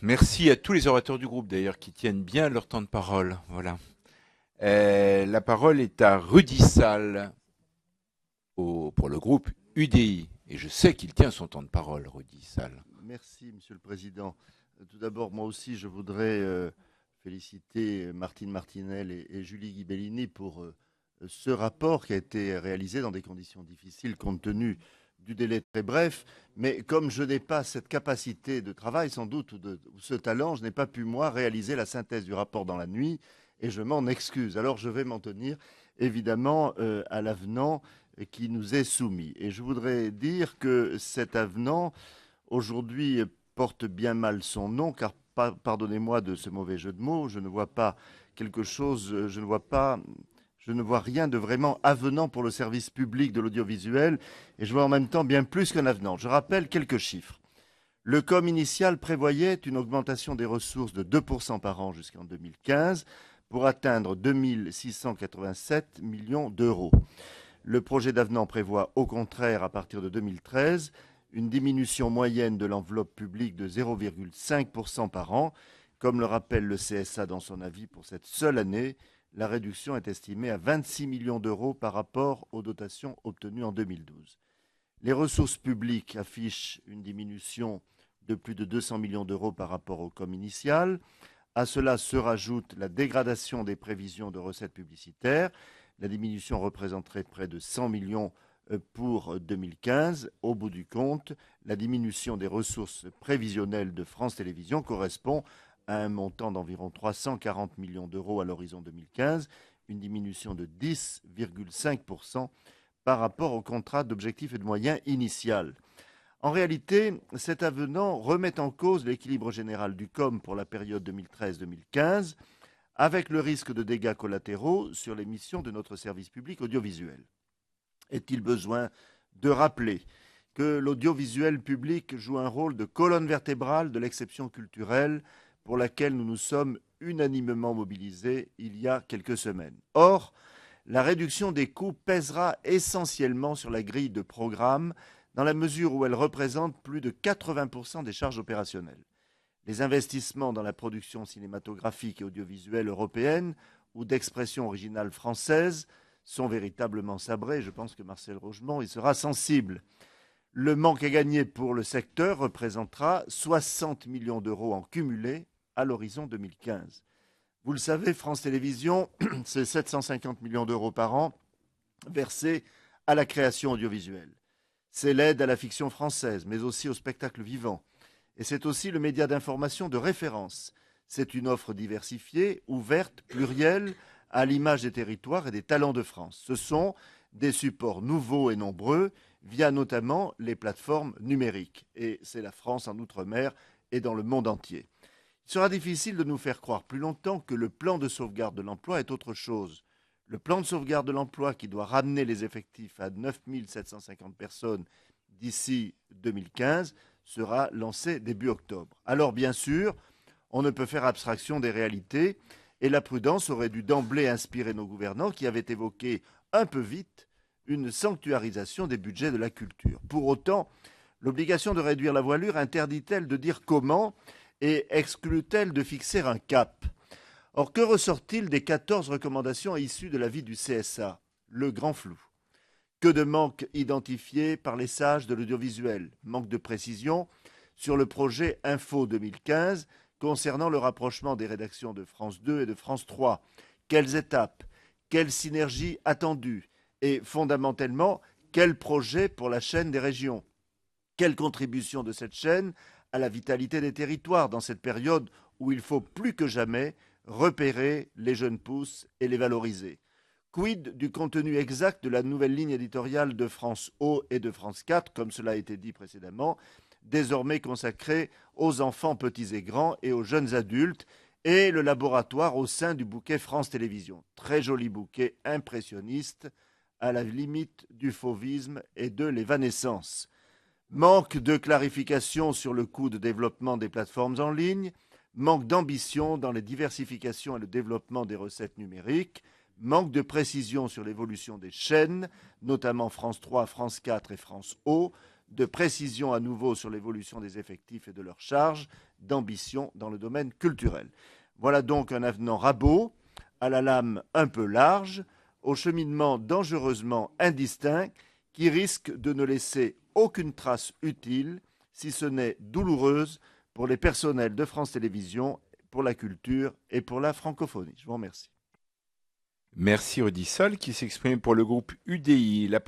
Merci à tous les orateurs du groupe d'ailleurs qui tiennent bien leur temps de parole. Voilà. La parole est à Rudy Sall pour le groupe UDI. Et je sais qu'il tient son temps de parole, Rudy Sall. Merci, Monsieur le Président. Tout d'abord, moi aussi, je voudrais féliciter Martine Martinel et Julie Ghibellini pour ce rapport qui a été réalisé dans des conditions difficiles compte tenu du délai très bref. Mais comme je n'ai pas cette capacité de travail, sans doute, ou ce talent, je n'ai pas pu, moi, réaliser la synthèse du rapport dans la nuit et je m'en excuse. Alors, je vais m'en tenir, évidemment, à l'avenant qui nous est soumis. Et je voudrais dire que cet avenant aujourd'hui porte bien mal son nom, car pardonnez-moi de ce mauvais jeu de mots, je ne vois pas quelque chose, je ne vois rien de vraiment avenant pour le service public de l'audiovisuel, et je vois en même temps bien plus qu'un avenant. Je rappelle quelques chiffres. Le COM initial prévoyait une augmentation des ressources de 2% par an jusqu'en 2015 pour atteindre 2 687 millions d'euros. Le projet d'avenant prévoit au contraire, à partir de 2013, une diminution moyenne de l'enveloppe publique de 0,5% par an. Comme le rappelle le CSA dans son avis pour cette seule année, la réduction est estimée à 26 millions d'euros par rapport aux dotations obtenues en 2012. Les ressources publiques affichent une diminution de plus de 200 millions d'euros par rapport au COM initial. À cela se rajoute la dégradation des prévisions de recettes publicitaires. La diminution représenterait près de 100 millions pour 2015. Au bout du compte, la diminution des ressources prévisionnelles de France Télévisions correspond à un montant d'environ 340 millions d'euros à l'horizon 2015, une diminution de 10,5% par rapport au contrat d'objectifs et de moyens initial. En réalité, cet avenant remet en cause l'équilibre général du COM pour la période 2013-2015, avec le risque de dégâts collatéraux sur les missions de notre service public audiovisuel. Est-il besoin de rappeler que l'audiovisuel public joue un rôle de colonne vertébrale de l'exception culturelle pour laquelle nous nous sommes unanimement mobilisés il y a quelques semaines. Or, la réduction des coûts pèsera essentiellement sur la grille de programme dans la mesure où elle représente plus de 80% des charges opérationnelles. Les investissements dans la production cinématographique et audiovisuelle européenne ou d'expression originale française sont véritablement sabrés. Je pense que Marcel Rogemont y sera sensible. Le manque à gagner pour le secteur représentera 60 millions d'euros en cumulé à l'horizon 2015. Vous le savez, France Télévisions, c'est 750 millions d'euros par an versés à la création audiovisuelle. C'est l'aide à la fiction française, mais aussi au spectacle vivant. Et c'est aussi le média d'information de référence. C'est une offre diversifiée, ouverte, plurielle, à l'image des territoires et des talents de France. Ce sont des supports nouveaux et nombreux, via notamment les plateformes numériques. Et c'est la France en Outre-mer et dans le monde entier. Il sera difficile de nous faire croire plus longtemps que le plan de sauvegarde de l'emploi est autre chose. Le plan de sauvegarde de l'emploi qui doit ramener les effectifs à 9 750 personnes d'ici 2015 sera lancé début octobre. Alors bien sûr, on ne peut faire abstraction des réalités et la prudence aurait dû d'emblée inspirer nos gouvernants qui avaient évoqué un peu vite une sanctuarisation des budgets de la culture. Pour autant, l'obligation de réduire la voilure interdit-elle de dire comment et exclut-elle de fixer un cap? Or, que ressort-il des 14 recommandations issues de l'avis du CSA? Le grand flou. Que de manques identifiés par les sages de l'audiovisuel, manque de précision sur le projet Info 2015 concernant le rapprochement des rédactions de France 2 et de France 3. Quelles étapes? Quelles synergies attendues? Et fondamentalement, quel projet pour la chaîne des régions? Quelle contribution de cette chaîne à la vitalité des territoires dans cette période où il faut plus que jamais repérer les jeunes pousses et les valoriser? Quid du contenu exact de la nouvelle ligne éditoriale de France O et de France 4, comme cela a été dit précédemment, désormais consacrée aux enfants petits et grands et aux jeunes adultes, et le laboratoire au sein du bouquet France Télévisions. Très joli bouquet impressionniste, à la limite du fauvisme et de l'évanescence. Manque de clarification sur le coût de développement des plateformes en ligne, manque d'ambition dans les diversifications et le développement des recettes numériques, manque de précision sur l'évolution des chaînes, notamment France 3, France 4 et France O, de précision à nouveau sur l'évolution des effectifs et de leurs charges, d'ambition dans le domaine culturel. Voilà donc un avenant rabot, à la lame un peu large, au cheminement dangereusement indistinct, qui risque de ne laisser aucune trace utile, si ce n'est douloureuse, pour les personnels de France Télévisions, pour la culture et pour la francophonie. Je vous remercie. Merci Rudy Sol qui s'exprime pour le groupe UDI. La